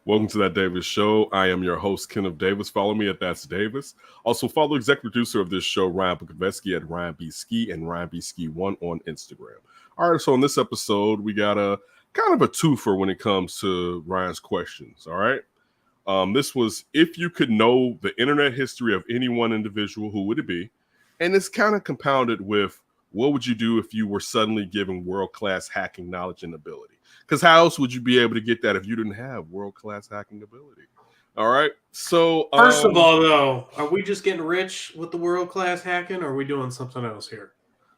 Welcome to That Davis Show. I am your host, Kenneth Davis. Follow me at That's Davis. Also, follow executive producer of this show, Ryan Bukoveski, at Ryan B. Ski and Ryan B. Ski 1 on Instagram. All right, so in this episode, we got a kind of a twofer when it comes to Ryan's questions, all right? This was, if you could know the internet history of any one individual, who would it be? And it's kind of compounded with, what would you do if you were suddenly given world-class hacking knowledge and ability? Because how else would you be able to get that if you didn't have world-class hacking ability? All right. So first of all, though, are we just getting rich with the world-class hacking, or are we doing something else here?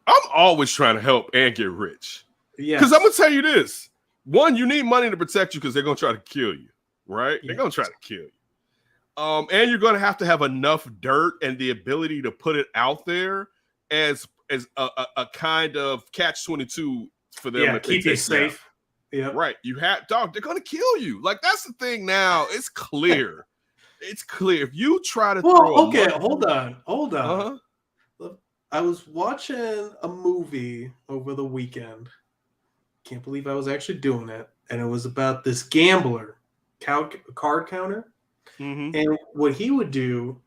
I'm always trying to help and get rich. Yeah. Because I'm going to tell you this. One, you need money to protect you because they're going to try to kill you, right? Yes. They're going to try to kill you. And you're going to have enough dirt and the ability to put it out there as a kind of catch-22 for them. Yeah, keep you safe. Yeah, right. You have, dog, they're going to kill you. Like, that's the thing now. It's clear. It's clear. If you try to hold on. Uh-huh. I was watching a movie over the weekend. Can't believe I was actually doing it. And it was about this gambler, card counter. Mm-hmm. And what he would do,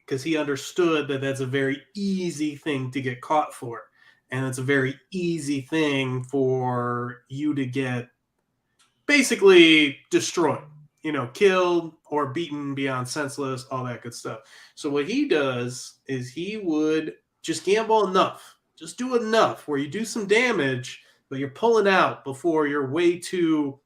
because he understood that that's a very easy thing to get caught for. And it's a very easy thing for you to get basically destroyed, killed or beaten beyond senseless, all that good stuff. So what he does is he would just gamble enough, just do enough where you do some damage, but you're pulling out before you're way too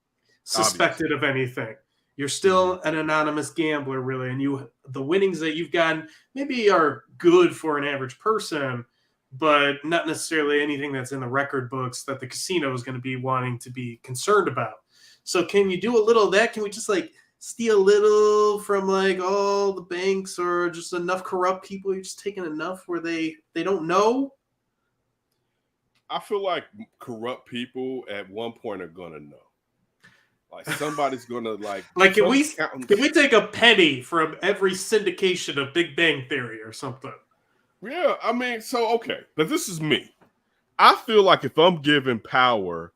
suspected of anything. You're still an anonymous gambler, really, and the winnings that you've gotten maybe are good for an average person, but not necessarily anything that's in the record books that the casino is going to be wanting to be concerned about. So can you do a little of that? Can we just steal a little from all the banks or just enough corrupt people? You're just taking enough where they don't know? I feel like corrupt people at one point are going to know. Like somebody's going to can we take a penny from every syndication of Big Bang Theory or something? Yeah, I mean, but this is me. I feel like if I'm given power,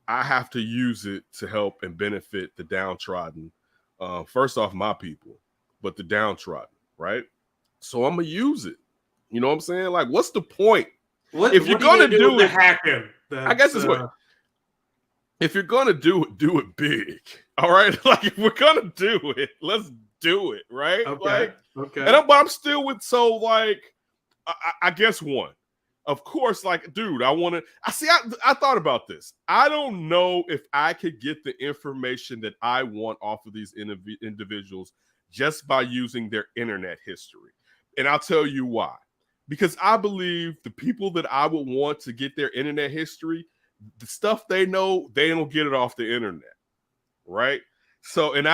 I have to use it to help and benefit the downtrodden. First off, my people, but the downtrodden, right? So I'm going to use it. You know what I'm saying? Like, what's the point? If you're going to do it, hacking. I guess it's what. If you're going to do it big. All right? Like, if we're going to do it, let's do it, right? Okay. And I'm still with, I guess one. Of course, dude, I thought about this. I don't know if I could get the information that I want off of these individuals just by using their internet history. And I'll tell you why. Because I believe the people that I would want to get their internet history, the stuff they know, they don't get it off the internet, right? So, and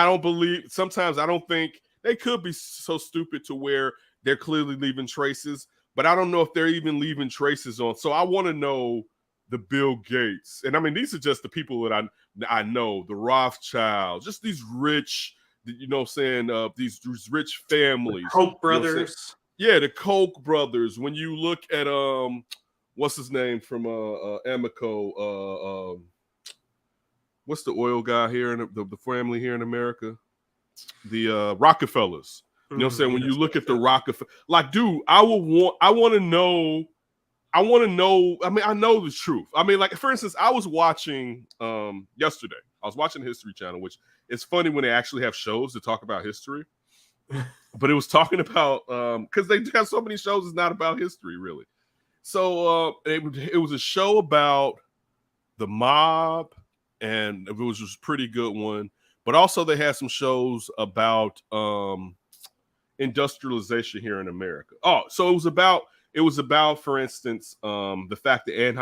sometimes I don't think they could be so stupid to where they're clearly leaving traces, but I don't know if they're even leaving traces on. So I want to know the Bill Gates. And I mean, these are just the people that I know, the Rothschilds, just these rich, these rich families. The Koch brothers. Yeah, the Koch brothers. When you look at, what's his name from Amoco? What's the oil guy here in the family here in America? The Rockefellers. You know what I'm saying? When you look at the Rockefeller, dude, I want to know. I mean, I know the truth. I mean, for instance, I was watching yesterday. I was watching the History Channel, which is funny when they actually have shows to talk about history. But it was talking about because they have so many shows. It's not about history, really. So it was a show about the mob, and it was just a pretty good one. But also they had some shows about industrialization here in America. Oh, so it was about, for instance, the fact that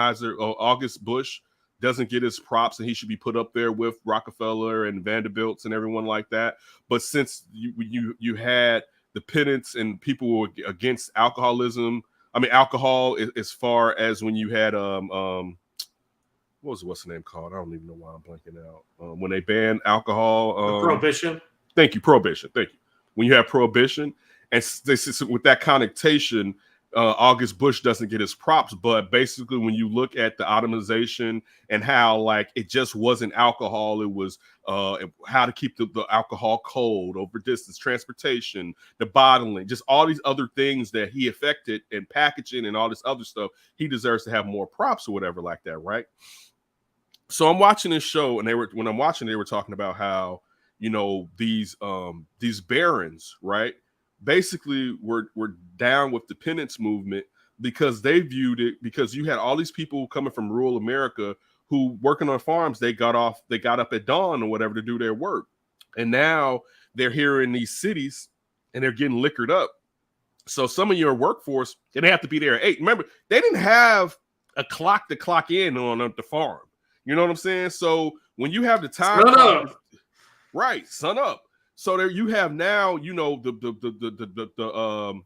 August Bush doesn't get his props and he should be put up there with Rockefeller and Vanderbilts and everyone like that. But since you had the pedants and people were against alcoholism, alcohol, as far as when you had what's the name called? I don't even know why I'm blanking out. When they banned alcohol, Prohibition. Thank you, Prohibition. Thank you. When you have Prohibition, and with that connotation, August Bush doesn't get his props, but basically when you look at the automation and how like it just wasn't alcohol, it was how to keep the alcohol cold over distance, transportation, the bottling, just all these other things that he affected and packaging and all this other stuff. He deserves to have more props or whatever like that, right? So I'm watching this show, and they were talking about how, you know, these barons, right, basically were down with the penance movement because they viewed it, because you had all these people coming from rural America who working on farms, they got up at dawn or whatever to do their work, and now they're here in these cities and they're getting liquored up. So some of your workforce, they have to be there at 8. Remember, they didn't have a clock to clock in on the farm. You know what I'm saying? So when you have the time, right, sun up. So there you have now, you know, the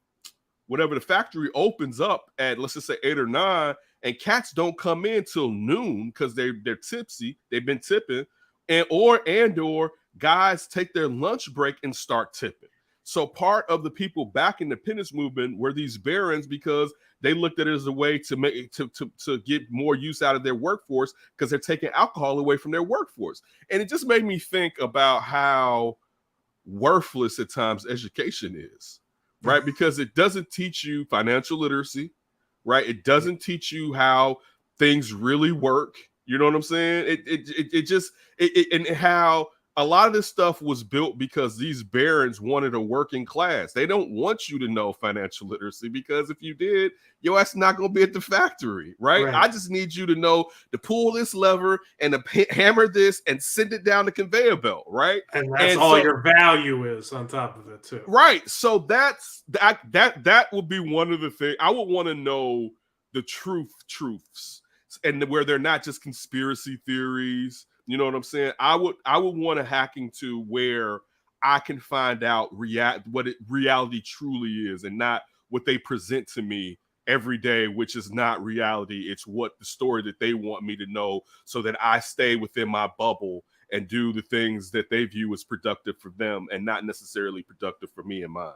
whatever the factory opens up at, let's just say 8 or 9, and cats don't come in till noon because they're tipsy. They've been tipping, or guys take their lunch break and start tipping. So part of the people back in the penance movement were these barons, because they looked at it as a way to make to get more use out of their workforce, because they're taking alcohol away from their workforce. And it just made me think about how worthless at times education is, right? Because it doesn't teach you financial literacy, right? It doesn't teach you how things really work. You know what I'm saying? And how a lot of this stuff was built because these barons wanted a working class. They don't want you to know financial literacy, because if you did, your ass not going to be at the factory, right? I just need you to know to pull this lever and to hammer this and send it down the conveyor belt, right? And that's all your value is on top of it too. Right. So that would be one of the things I would want to know, the truths, and where they're not just conspiracy theories. You know what I'm saying? I would want a hacking to where I can find out what reality truly is, and not what they present to me every day, which is not reality. It's what the story that they want me to know, so that I stay within my bubble and do the things that they view as productive for them and not necessarily productive for me and mine.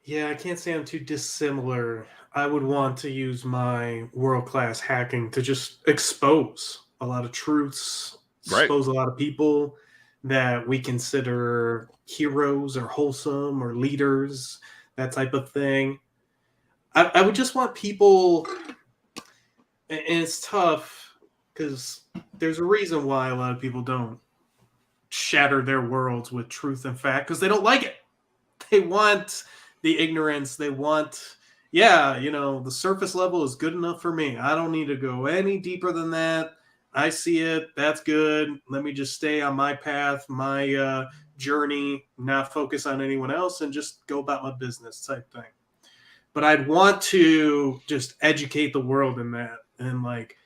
Yeah, I can't say I'm too dissimilar. I would want to use my world-class hacking to just expose a lot of truths, expose a lot of people that we consider heroes or wholesome or leaders, that type of thing. I would just want people, and it's tough because there's a reason why a lot of people don't shatter their worlds with truth and fact, because they don't like it. They want the ignorance. They want, the surface level is good enough for me. I don't need to go any deeper than that. I see it. That's good. Let me just stay on my path, my journey, not focus on anyone else, and just go about my business type thing. But I'd want to just educate the world in that. And like,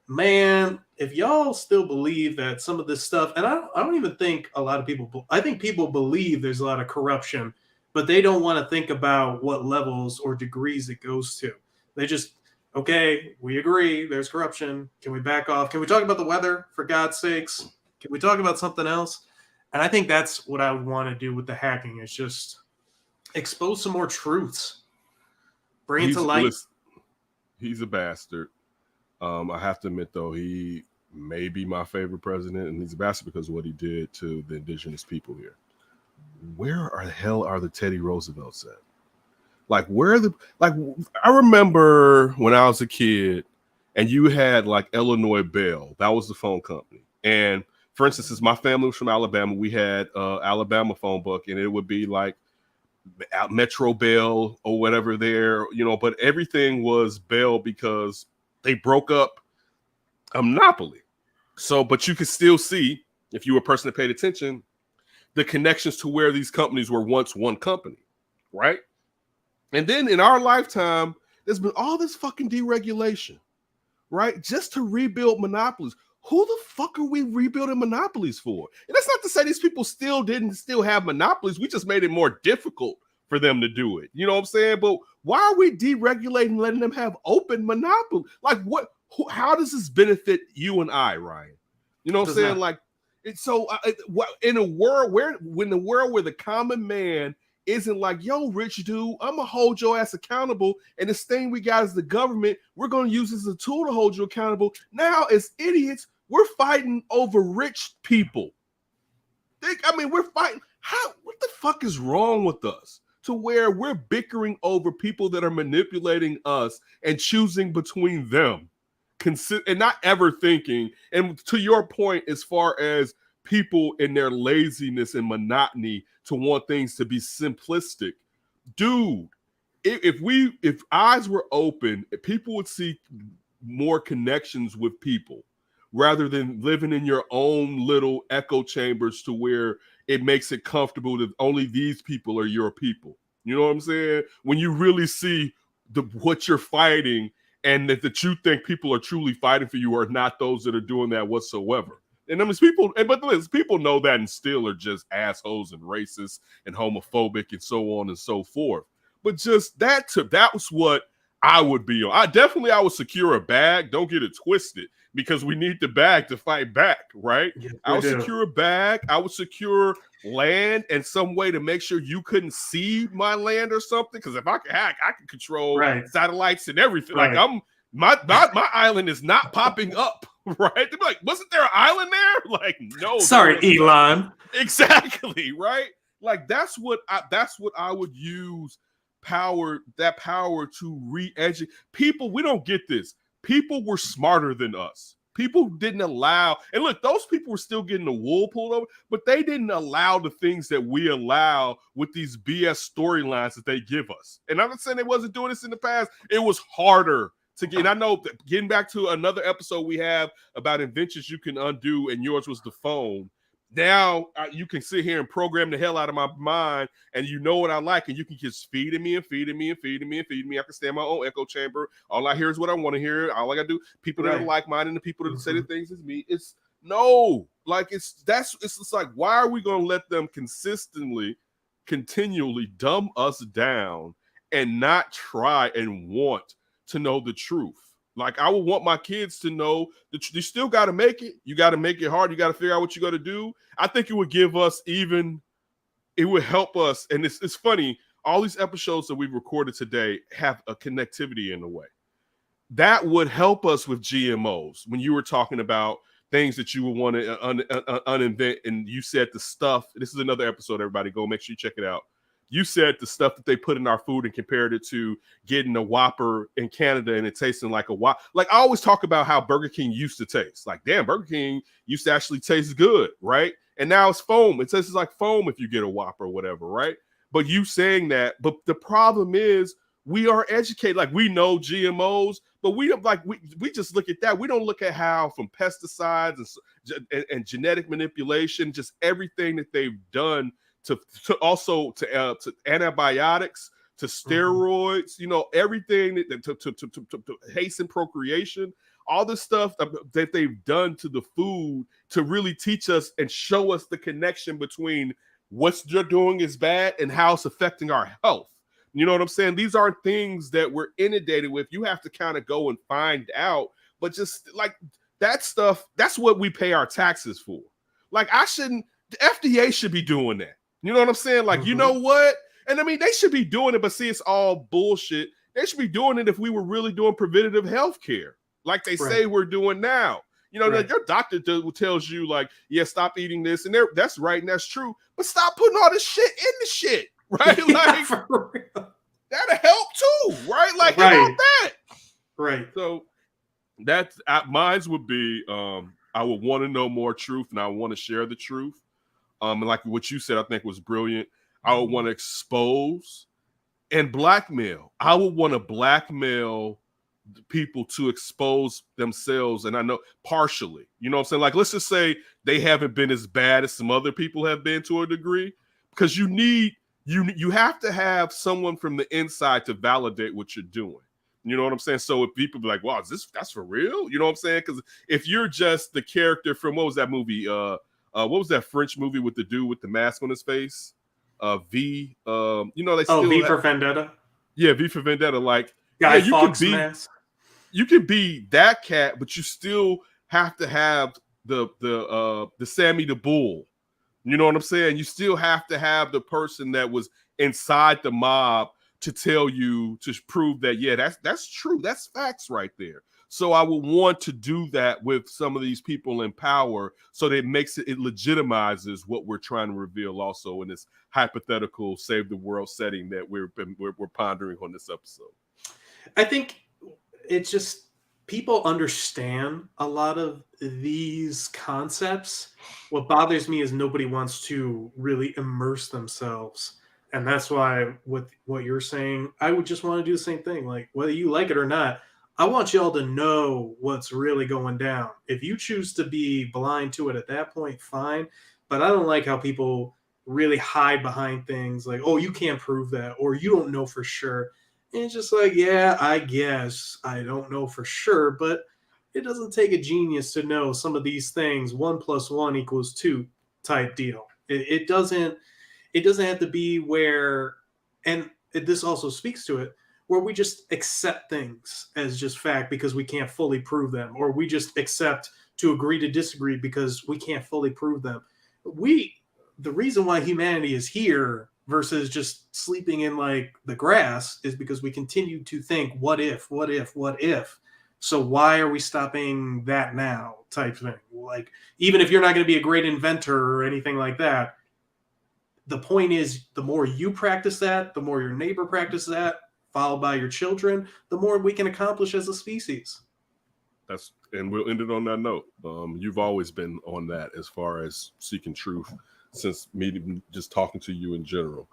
man, if y'all still believe that some of this stuff, and I don't even think a lot of people, I think people believe there's a lot of corruption, but they don't want to think about what levels or degrees it goes to. They just, okay, we agree there's corruption. Can we back off? Can we talk about the weather, for God's sakes? Can we talk about something else? And I think that's what I would want to do with the hacking, is just expose some more truths. Bring it to light. Listen, he's a bastard. I have to admit, though, he may be my favorite president, and he's a bastard because of what he did to the indigenous people here. Where the hell are the Teddy Roosevelts at? Like, I remember when I was a kid and you had like Illinois Bell, that was the phone company. And for instance, since my family was from Alabama, we had Alabama phone book, and it would be like Metro Bell or whatever there, but everything was Bell because they broke up a monopoly. So, but you could still see, if you were a person that paid attention, the connections to where these companies were once one company, right? And then in our lifetime, there's been all this fucking deregulation, right? Just to rebuild monopolies. Who the fuck are we rebuilding monopolies for? And that's not to say these people still have monopolies. We just made it more difficult for them to do it. You know what I'm saying? But why are we deregulating, letting them have open monopoly? Like, how does this benefit you and I, Ryan? You know what I'm saying? Like, it's so in a world where the common man isn't like, yo, rich dude, I'm gonna hold your ass accountable. And this thing we got as the government, we're gonna use this as a tool to hold you accountable. Now, as idiots, we're fighting over rich people. We're fighting. What the fuck is wrong with us? To where we're bickering over people that are manipulating us and choosing between them. And not ever thinking. And to your point, as far as people in their laziness and monotony to want things to be simplistic, dude, if eyes were open, if people would see more connections with people rather than living in your own little echo chambers to where it makes it comfortable that only these people are your people. You know what I'm saying? When you really see what you're fighting and that you think people are truly fighting for you are not those that are doing that whatsoever. And I mean, people know that and still are just assholes and racist and homophobic and so on and so forth. But just that was what I would be on. I would secure a bag. Don't get it twisted, because we need the bag to fight back, right? Yes, I would secure a bag. I would secure land and some way to make sure you couldn't see my land or something. Because if I could hack, I could control satellites and everything. Right. Like my island is not popping up, right? They'd be like, wasn't there an island there? Like, no. Sorry, Elon. Exactly, right? Like that's what I would use that power to re-educate people. We don't get this. People were smarter than us. People didn't allow, and look, those people were still getting the wool pulled over, but they didn't allow the things that we allow with these BS storylines that they give us. And I'm not saying they wasn't doing this in the past. It was harder to get. And I know that getting back to another episode we have about inventions you can undo, and yours was the phone. Now you can sit here and program the hell out of my mind, and you know what I like, and you can just feeding me and feeding me and feeding me and feeding me. I can stay in my own echo chamber. All I hear is what I want to hear. All I gotta do, people that are like mine and the people that say the things as me. It's no, like it's just like, why are we gonna let them continually dumb us down and not try and want to know the truth? Like, I would want my kids to know that you still got to make it. You got to make it hard. You got to figure out what you got to do. I think it would give us it would help us. And it's funny. All these episodes that we've recorded today have a connectivity in a way. That would help us with GMOs. When you were talking about things that you would want to uninvent, and you said the stuff, this is another episode, everybody go make sure you check it out. You said the stuff that they put in our food and compared it to getting a Whopper in Canada and it tasting like a Whopper. Like, I always talk about how Burger King used to taste. Like, damn, Burger King used to actually taste good, right? And now it's foam. It tastes like foam if you get a Whopper or whatever, right? But you saying that, but the problem is we are educated. Like, we know GMOs, but we don't we just look at that. We don't look at how from pesticides and genetic manipulation, just everything that they've done to antibiotics, to steroids, you know, everything to hasten procreation, all this stuff that they've done to the food to really teach us and show us the connection between what you're doing is bad and how it's affecting our health. You know what I'm saying? These aren't things that we're inundated with. You have to kind of go and find out, but just like that stuff, that's what we pay our taxes for. Like, the FDA should be doing that. You know what I'm saying? Like, you know what? And I mean, they should be doing it, but see, it's all bullshit. They should be doing it if we were really doing preventative health care, like they say we're doing now. You know, like your doctor tells you, like, yeah, stop eating this. And that's right, and that's true. But stop putting all this shit in the shit, right? Like, that'll help too, right? Like, you want that. Right. So that's mine would be, I would want to know more truth, and I want to share the truth. And like what you said, I think was brilliant. I would want to expose and blackmail. I would want to blackmail people to expose themselves. And I know partially, you know what I'm saying? Like, let's just say they haven't been as bad as some other people have been to a degree, because you have to have someone from the inside to validate what you're doing. You know what I'm saying? So if people be like, wow, that's for real? You know what I'm saying? Because if you're just the character from, what was that movie? What was that French movie with the dude with the mask on his face? V. You know, they still V for Vendetta. Yeah, V for Vendetta. Like, Guy Fawkes mask. You can be that cat, but you still have to have the Sammy the Bull You know what I'm saying? You still have to have the person that was inside the mob to tell you, to prove that, yeah, that's true. That's facts right there. So I would want to do that with some of these people in power, so that it legitimizes what we're trying to reveal also in this hypothetical save the world setting that we're pondering on this episode. I think it's just people understand a lot of these concepts. What bothers me is nobody wants to really immerse themselves. And that's why, with what you're saying, I would just want to do the same thing. Like, whether you like it or not, I want y'all to know what's really going down. If you choose to be blind to it at that point, fine. But I don't like how people really hide behind things like, oh, you can't prove that, or you don't know for sure. And it's just like, yeah, I guess I don't know for sure, but it doesn't take a genius to know some of these things. 1 + 1 = 2 type deal. It doesn't have to be where, and this also speaks to it, where we just accept things as just fact because we can't fully prove them, or we just accept to agree to disagree because we can't fully prove them. The reason why humanity is here versus just sleeping in like the grass is because we continue to think, what if, what if, what if? So why are we stopping that now type thing? Like, even if you're not going to be a great inventor or anything like that, the point is, the more you practice that, the more your neighbor practices that, followed by your children, the more we can accomplish as a species. And we'll end it on that note. You've always been on that as far as seeking truth since me just talking to you in general.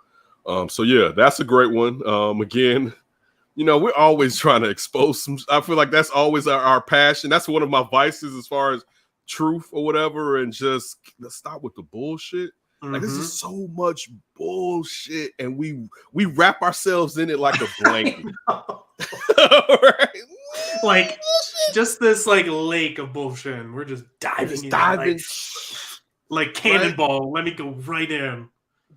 So yeah, that's a great one. Again, we're always trying to expose some. I feel like that's always our passion. That's one of my vices as far as truth or whatever, and just let's stop with the bullshit. Like, this is so much bullshit, and we wrap ourselves in it like a blanket. Right? Like, just this like lake of bullshit, and we're just diving in like cannonball. Right? Let me go right in.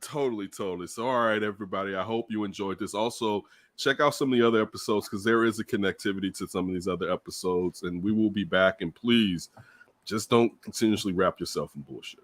Totally. So, all right, everybody. I hope you enjoyed this. Also, check out some of the other episodes, because there is a connectivity to some of these other episodes, and we will be back. And please, just don't continuously wrap yourself in bullshit.